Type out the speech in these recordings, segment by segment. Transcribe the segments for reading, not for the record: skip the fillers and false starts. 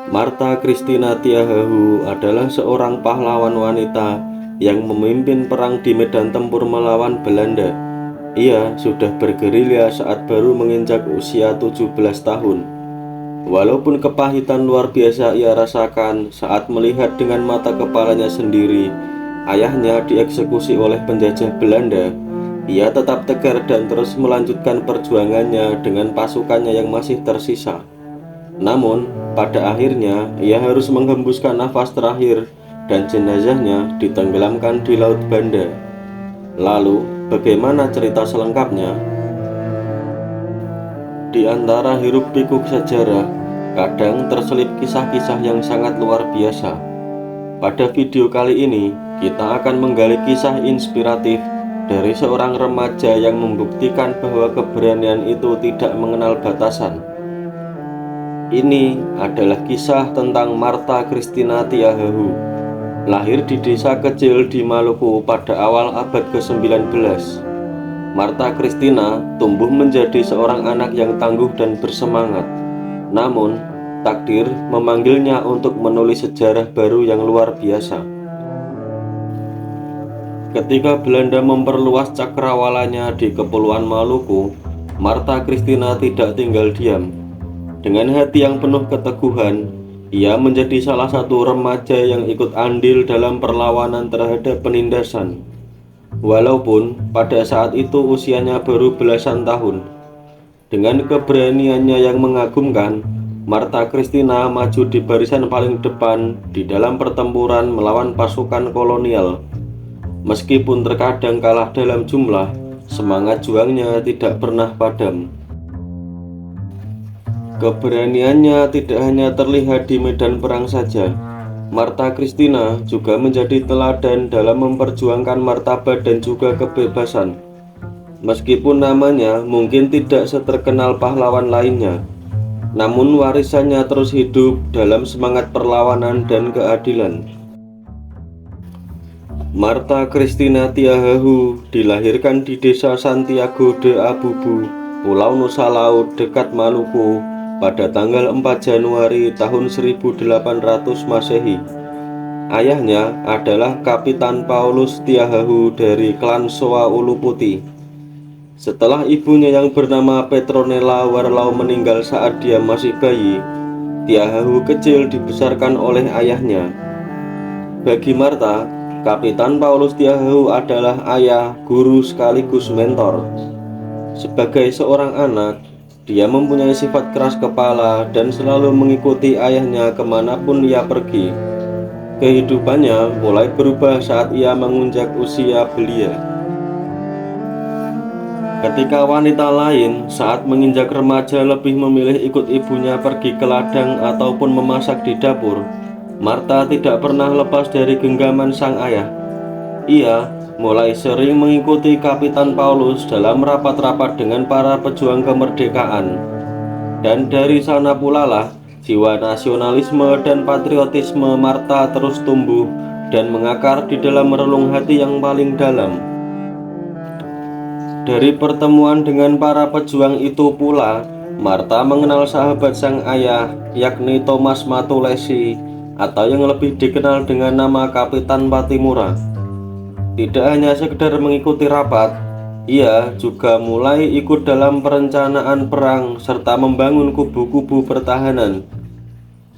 Martha Christina Tiahahu adalah seorang pahlawan wanita yang memimpin perang di medan tempur melawan Belanda. Ia sudah bergerilya saat baru menginjak usia 17 tahun. Walaupun kepahitan luar biasa ia rasakan saat melihat dengan mata kepalanya sendiri ayahnya dieksekusi oleh penjajah Belanda, ia tetap tegar dan terus melanjutkan perjuangannya dengan pasukannya yang masih tersisa. Namun, pada akhirnya ia harus menghembuskan nafas terakhir dan jenazahnya ditenggelamkan di Laut Banda. Lalu, bagaimana cerita selengkapnya? Di antara hiruk-pikuk sejarah, kadang terselip kisah-kisah yang sangat luar biasa. Pada video kali ini, kita akan menggali kisah inspiratif dari seorang remaja yang membuktikan bahwa keberanian itu tidak mengenal batasan. Ini adalah kisah tentang Martha Christina Tiahahu, lahir di desa kecil di Maluku pada awal abad ke-19. Martha Christina tumbuh menjadi seorang anak yang tangguh dan bersemangat. Namun, takdir memanggilnya untuk menulis sejarah baru yang luar biasa. Ketika Belanda memperluas cakrawalanya di Kepulauan Maluku, Martha Christina tidak tinggal diam. Dengan hati yang penuh keteguhan, ia menjadi salah satu remaja yang ikut andil dalam perlawanan terhadap penindasan. Walaupun pada saat itu usianya baru belasan tahun, dengan keberaniannya yang mengagumkan, Martha Christina maju di barisan paling depan di dalam pertempuran melawan pasukan kolonial. Meskipun terkadang kalah dalam jumlah, semangat juangnya tidak pernah padam. Keberaniannya tidak hanya terlihat di medan perang saja. Martha Christina juga menjadi teladan dalam memperjuangkan martabat dan juga kebebasan. Meskipun namanya mungkin tidak seterkenal pahlawan lainnya, namun warisannya terus hidup dalam semangat perlawanan dan keadilan. Martha Christina Tiahahu dilahirkan di desa Santiago de Abubu, Pulau Nusa Laut dekat Maluku, pada tanggal 4 Januari tahun 1800 Masehi. Ayahnya adalah Kapitan Paulus Tiahahu dari klan Soa Ulu Putih. Setelah ibunya yang bernama Petronella Warlau meninggal saat dia masih bayi, Tiahahu kecil dibesarkan oleh ayahnya. Bagi Martha, Kapitan Paulus Tiahahu adalah ayah, guru sekaligus mentor. Sebagai seorang anak, dia mempunyai sifat keras kepala dan selalu mengikuti ayahnya kemanapun ia pergi. Kehidupannya mulai berubah saat ia menginjak usia belia. Ketika wanita lain saat menginjak remaja lebih memilih ikut ibunya pergi ke ladang ataupun memasak di dapur, Martha tidak pernah lepas dari genggaman sang ayah. Ia mulai sering mengikuti Kapitan Paulus dalam rapat-rapat dengan para pejuang kemerdekaan. Dan dari sana pula lah jiwa nasionalisme dan patriotisme Martha terus tumbuh dan mengakar di dalam relung hati yang paling dalam. Dari pertemuan dengan para pejuang itu pula, Martha mengenal sahabat sang ayah, yakni Thomas Matulesi, atau yang lebih dikenal dengan nama Kapitan Patimura. Tidak hanya sekedar mengikuti rapat, ia juga mulai ikut dalam perencanaan perang serta membangun kubu-kubu pertahanan.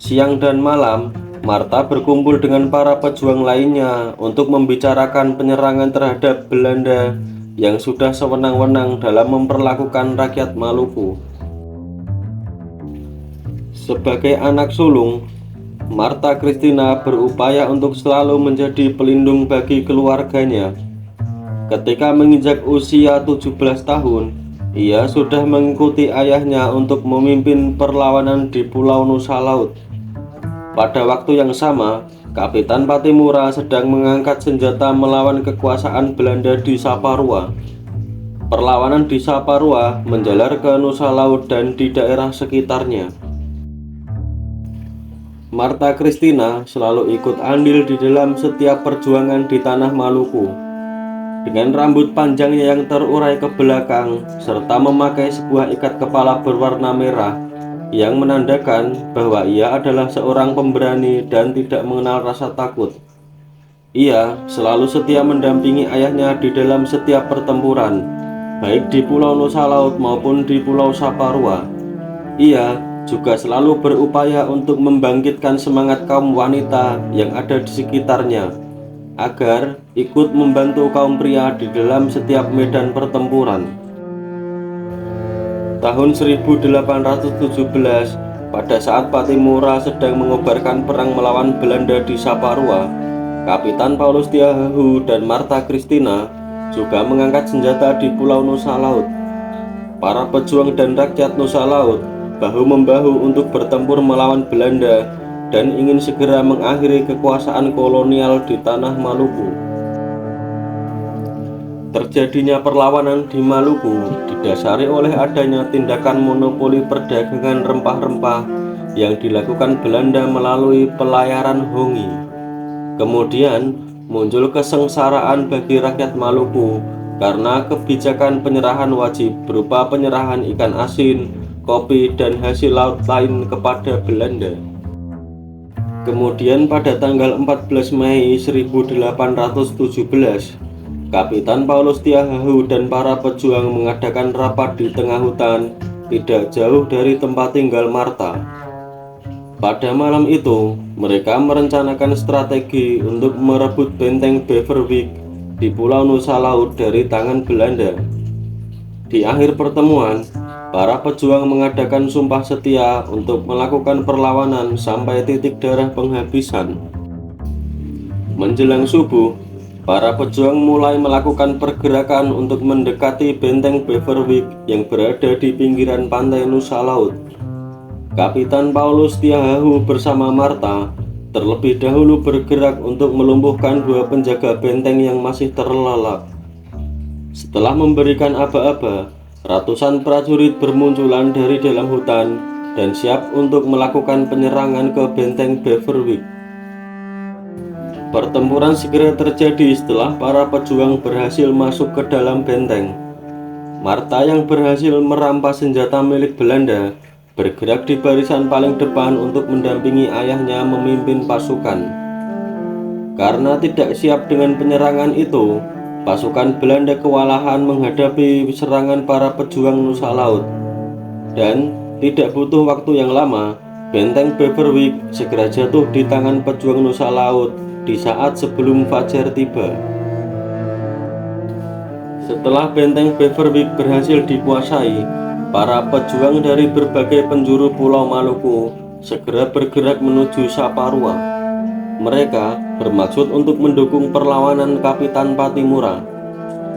Siang dan malam, Martha berkumpul dengan para pejuang lainnya untuk membicarakan penyerangan terhadap Belanda yang sudah sewenang-wenang dalam memperlakukan rakyat Maluku. Sebagai anak sulung, Martha Christina berupaya untuk selalu menjadi pelindung bagi keluarganya. Ketika menginjak usia 17 tahun, ia sudah mengikuti ayahnya untuk memimpin perlawanan di Pulau Nusa Laut. Pada waktu yang sama, Kapitan Patimura sedang mengangkat senjata melawan kekuasaan Belanda di Saparua. Perlawanan di Saparua menjalar ke Nusa Laut dan di daerah sekitarnya. Martha Christina selalu ikut andil di dalam setiap perjuangan di tanah Maluku. Dengan rambut panjangnya yang terurai ke belakang serta memakai sebuah ikat kepala berwarna merah, yang menandakan bahwa ia adalah seorang pemberani dan tidak mengenal rasa takut. Ia selalu setia mendampingi ayahnya di dalam setiap pertempuran, baik di Pulau Nusa Laut maupun di Pulau Saparua. Ia juga selalu berupaya untuk membangkitkan semangat kaum wanita yang ada di sekitarnya, agar ikut membantu kaum pria di dalam setiap medan pertempuran. Tahun 1817, pada saat Pattimura sedang mengobarkan perang melawan Belanda di Saparua, Kapitan Paulus Tiahahu dan Martha Christina juga mengangkat senjata di Pulau Nusa Laut. Para pejuang dan rakyat Nusa Laut bahu-membahu untuk bertempur melawan Belanda dan ingin segera mengakhiri kekuasaan kolonial di tanah Maluku. Terjadinya perlawanan di Maluku didasari oleh adanya tindakan monopoli perdagangan rempah-rempah yang dilakukan Belanda melalui pelayaran Hongi. Kemudian muncul kesengsaraan bagi rakyat Maluku karena kebijakan penyerahan wajib berupa penyerahan ikan asin, kopi, dan hasil laut lain kepada Belanda. Kemudian pada tanggal 14 Mei 1817, Kapitan Paulus Tiahahu dan para pejuang mengadakan rapat di tengah hutan tidak jauh dari tempat tinggal Martha. Pada malam itu, mereka merencanakan strategi untuk merebut benteng Beverwyck di Pulau Nusa Laut dari tangan Belanda. Di akhir pertemuan, para pejuang mengadakan sumpah setia untuk melakukan perlawanan sampai titik darah penghabisan. Menjelang subuh, para pejuang mulai melakukan pergerakan untuk mendekati benteng Beverwyck yang berada di pinggiran pantai Nusa Laut. Kapitan Paulus Tiahahu bersama Martha terlebih dahulu bergerak untuk melumpuhkan dua penjaga benteng yang masih terlelap. Setelah memberikan aba-aba, ratusan prajurit bermunculan dari dalam hutan dan siap untuk melakukan penyerangan ke benteng Beverwyck. Pertempuran segera terjadi setelah para pejuang berhasil masuk ke dalam benteng. Martha yang berhasil merampas senjata milik Belanda bergerak di barisan paling depan untuk mendampingi ayahnya memimpin pasukan. Karena tidak siap dengan penyerangan itu, pasukan Belanda kewalahan menghadapi serangan para pejuang Nusa Laut. Dan tidak butuh waktu yang lama, benteng Beverwyck segera jatuh di tangan pejuang Nusa Laut di saat sebelum fajar tiba. Setelah benteng Beverwyck berhasil dikuasai, para pejuang dari berbagai penjuru Pulau Maluku segera bergerak menuju Saparua. Mereka bermaksud untuk mendukung perlawanan Kapitan Pattimura,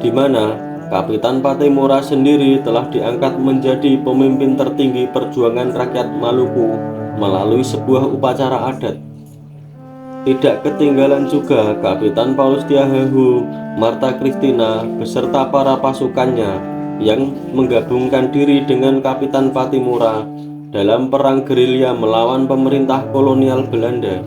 di mana Kapitan Pattimura sendiri telah diangkat menjadi pemimpin tertinggi perjuangan rakyat Maluku melalui sebuah upacara adat. Tidak ketinggalan juga Kapitan Paulus Tiahahu, Martha Christina beserta para pasukannya yang menggabungkan diri dengan Kapitan Pattimura dalam perang gerilya melawan pemerintah kolonial Belanda.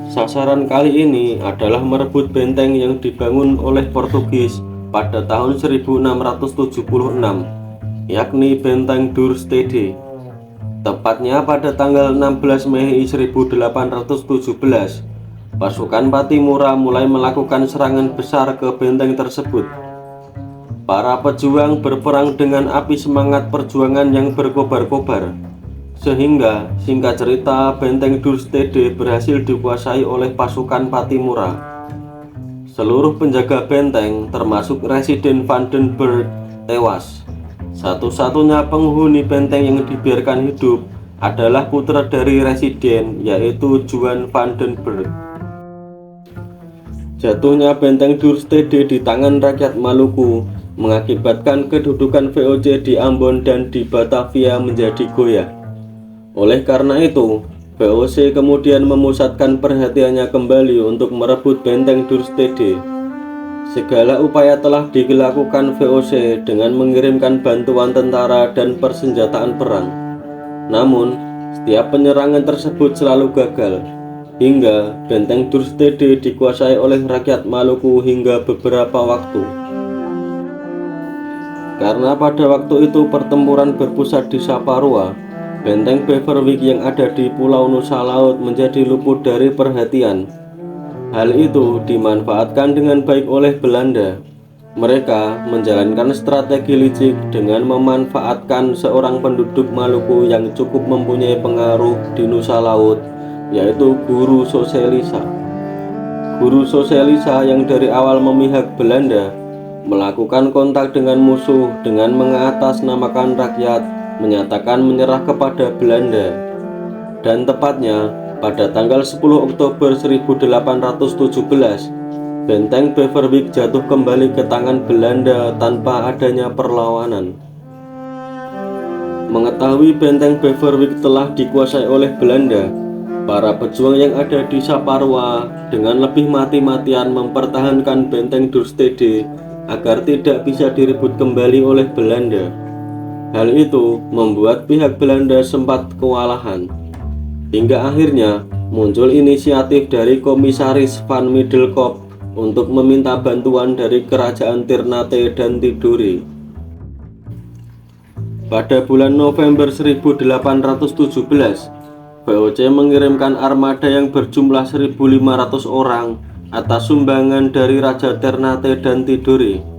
Sasaran kali ini adalah merebut benteng yang dibangun oleh Portugis pada tahun 1676, yakni Benteng Duurstede. Tepatnya pada tanggal 16 Mei 1817, pasukan Pattimura mulai melakukan serangan besar ke benteng tersebut. Para pejuang berperang dengan api semangat perjuangan yang berkobar-kobar, sehingga singkat cerita benteng Duurstede berhasil dikuasai oleh pasukan Pattimura. Seluruh penjaga benteng termasuk Residen van den Berg tewas. Satu-satunya penghuni benteng yang dibiarkan hidup adalah putra dari residen, yaitu Juan van den Berg. Jatuhnya benteng Duurstede di tangan rakyat Maluku mengakibatkan kedudukan VOC di Ambon dan di Batavia menjadi goyah. Oleh karena itu, VOC kemudian memusatkan perhatiannya kembali untuk merebut benteng Duurstede. Segala upaya telah dilakukan VOC dengan mengirimkan bantuan tentara dan persenjataan perang. Namun, setiap penyerangan tersebut selalu gagal, hingga benteng Duurstede dikuasai oleh rakyat Maluku hingga beberapa waktu. Karena pada waktu itu pertempuran berpusat di Saparua, Benteng Beverwijk yang ada di Pulau Nusa Laut menjadi luput dari perhatian. Hal itu dimanfaatkan dengan baik oleh Belanda. Mereka menjalankan strategi licik dengan memanfaatkan seorang penduduk Maluku yang cukup mempunyai pengaruh di Nusa Laut, yaitu Guru Soselisa. Guru Soselisa yang dari awal memihak Belanda melakukan kontak dengan musuh dengan mengatasnamakan rakyat, menyatakan menyerah kepada Belanda. Dan tepatnya pada tanggal 10 Oktober 1817, Benteng Beverwijk jatuh kembali ke tangan Belanda tanpa adanya perlawanan. Mengetahui Benteng Beverwijk telah dikuasai oleh Belanda, para pejuang yang ada di Saparua dengan lebih mati-matian mempertahankan Benteng Dorstede agar tidak bisa direbut kembali oleh Belanda. Hal itu membuat pihak Belanda sempat kewalahan. Hingga akhirnya muncul inisiatif dari Komisaris Van Middelkoop untuk meminta bantuan dari kerajaan Ternate dan Tidore. Pada bulan November 1817, VOC mengirimkan armada yang berjumlah 1.500 orang atas sumbangan dari Raja Ternate dan Tidore.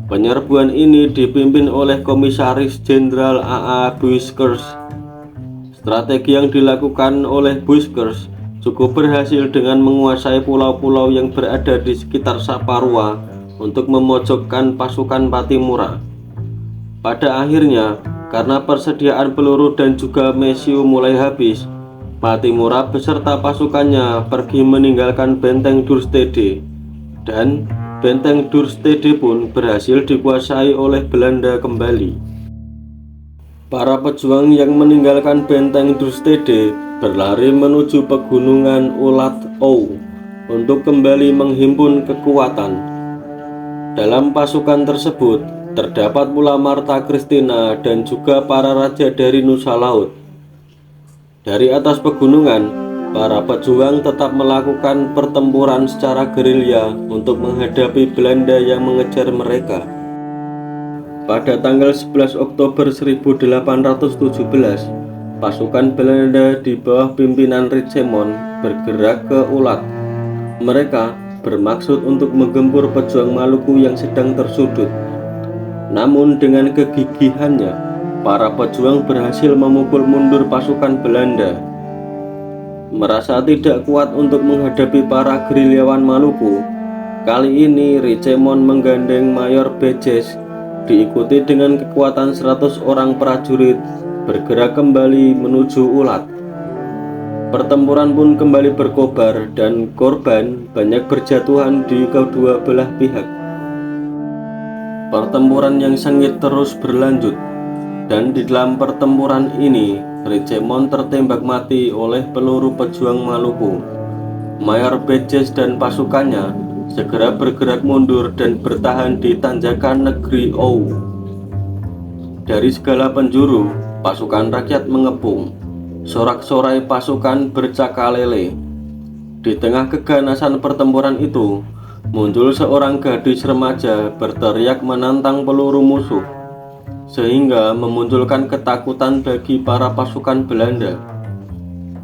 Penyerbuan ini dipimpin oleh Komisaris Jenderal A.A. Buysckers. Strategi yang dilakukan oleh Buysckers cukup berhasil dengan menguasai pulau-pulau yang berada di sekitar Saparua untuk memojokkan pasukan Pattimura. Pada akhirnya, karena persediaan peluru dan juga mesiu mulai habis, Pattimura beserta pasukannya pergi meninggalkan Benteng Dorstede, dan Benteng Dorstede pun berhasil dikuasai oleh Belanda kembali. Para pejuang yang meninggalkan Benteng Dorstede berlari menuju pegunungan Olat Ou untuk kembali menghimpun kekuatan. Dalam pasukan tersebut terdapat pula Marta Christina dan juga para raja dari Nusa Laut. Dari atas pegunungan, para pejuang tetap melakukan pertempuran secara gerilya untuk menghadapi Belanda yang mengejar mereka. Pada tanggal 11 Oktober 1817, pasukan Belanda di bawah pimpinan Richemont bergerak ke Olat. Mereka bermaksud untuk menggempur pejuang Maluku yang sedang tersudut. Namun dengan kegigihannya, para pejuang berhasil memukul mundur pasukan Belanda. Merasa tidak kuat untuk menghadapi para gerilyawan Maluku, kali ini Richemont menggandeng Mayor Bejes, diikuti dengan kekuatan 100 orang prajurit, bergerak kembali menuju Olat. Pertempuran pun kembali berkobar dan korban banyak berjatuhan di kedua belah pihak. Pertempuran yang sengit terus berlanjut, dan di dalam pertempuran ini Richemont tertembak mati oleh peluru pejuang Maluku. Mayor Bejes dan pasukannya segera bergerak mundur dan bertahan di tanjakan negeri Ou. Dari segala penjuru, pasukan rakyat mengepung. Sorak-sorai pasukan bercakalele. Di tengah keganasan pertempuran itu, muncul seorang gadis remaja berteriak menantang peluru musuh, sehingga memunculkan ketakutan bagi para pasukan Belanda.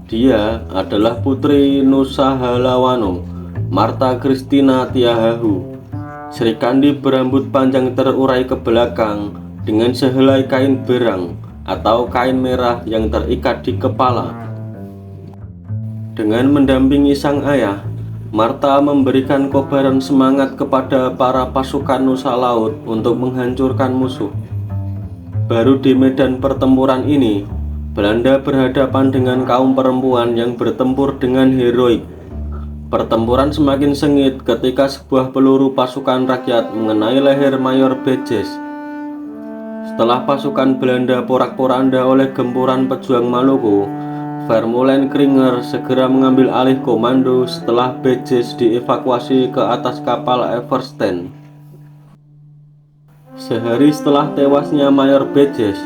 Dia adalah putri Nusa Halawano, Marta Christina Tiahahu. Sri Kandi berambut panjang terurai ke belakang dengan sehelai kain berang atau kain merah yang terikat di kepala. Dengan mendampingi sang ayah, Marta memberikan kobaran semangat kepada para pasukan Nusa Laut untuk menghancurkan musuh. Baru di medan pertempuran ini, Belanda berhadapan dengan kaum perempuan yang bertempur dengan heroik. Pertempuran semakin sengit ketika sebuah peluru pasukan rakyat mengenai leher Mayor Bejes. Setelah pasukan Belanda porak-poranda oleh gempuran pejuang Maluku, Vermeulen Kringer segera mengambil alih komando setelah Bejes dievakuasi ke atas kapal Everstein. Sehari setelah tewasnya Mayor Bejes,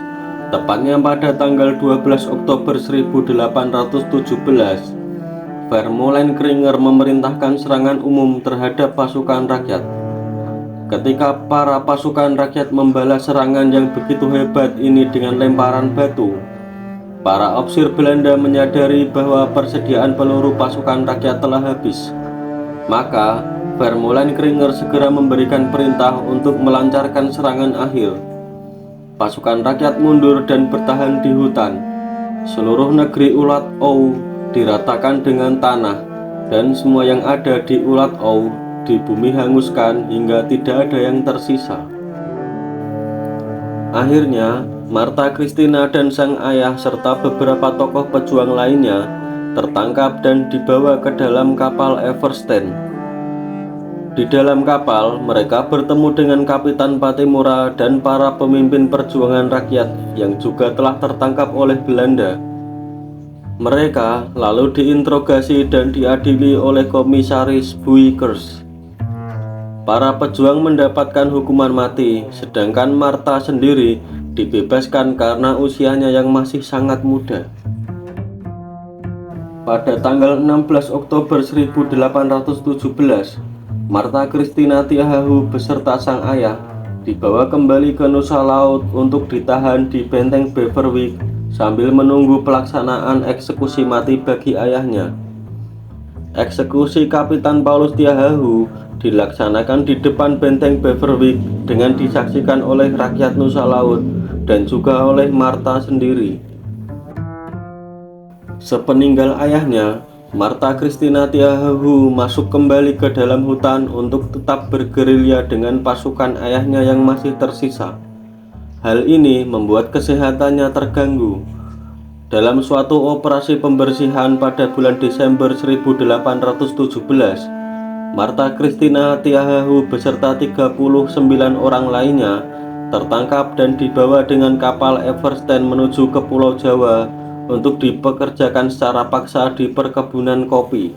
tepatnya pada tanggal 12 Oktober 1817, Vermeulen Kringer memerintahkan serangan umum terhadap pasukan rakyat. Ketika para pasukan rakyat membalas serangan yang begitu hebat ini dengan lemparan batu, Para opsir Belanda menyadari bahwa persediaan peluru pasukan rakyat telah habis. Maka, Vermeulen Kringer segera memberikan perintah untuk melancarkan serangan akhir. Pasukan rakyat mundur dan bertahan di hutan. Seluruh negeri Ulat Ou diratakan dengan tanah, dan semua yang ada di Ulat Ou di bumi hanguskan hingga tidak ada yang tersisa. Akhirnya, Martha Christina dan sang ayah serta beberapa tokoh pejuang lainnya tertangkap dan dibawa ke dalam kapal Everstein. Di dalam kapal, mereka bertemu dengan Kapitan Patimura dan para pemimpin perjuangan rakyat yang juga telah tertangkap oleh Belanda. Mereka lalu diinterogasi dan diadili oleh Komisaris Buykers. Para pejuang mendapatkan hukuman mati, sedangkan Martha sendiri dibebaskan karena usianya yang masih sangat muda. Pada tanggal 16 Oktober 1817, Martha Christina Tiahahu beserta sang ayah dibawa kembali ke Nusa Laut untuk ditahan di benteng Beverwyck sambil menunggu pelaksanaan eksekusi mati bagi ayahnya. Eksekusi Kapitan Paulus Tiahahu dilaksanakan di depan benteng Beverwyck dengan disaksikan oleh rakyat Nusa Laut dan juga oleh Martha sendiri. Sepeninggal ayahnya, Martha Christina Tiahahu masuk kembali ke dalam hutan untuk tetap bergerilya dengan pasukan ayahnya yang masih tersisa. Hal ini membuat kesehatannya terganggu. Dalam suatu operasi pembersihan pada bulan Desember 1817, Martha Christina Tiahahu beserta 39 orang lainnya tertangkap dan dibawa dengan kapal Everstein menuju ke Pulau Jawa untuk dipekerjakan secara paksa di perkebunan kopi.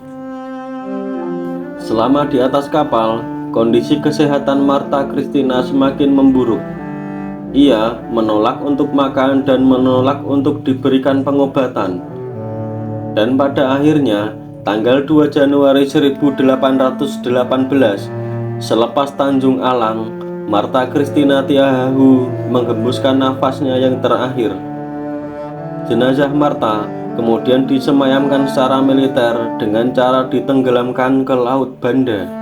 Selama di atas kapal, kondisi kesehatan Martha Christina semakin memburuk. Ia menolak untuk makan dan menolak untuk diberikan pengobatan. Dan pada akhirnya, tanggal 2 Januari 1818, selepas Tanjung Alang, Martha Christina Tiahahu menghembuskan nafasnya yang terakhir. Jenazah Martha kemudian disemayamkan secara militer dengan cara ditenggelamkan ke Laut Banda.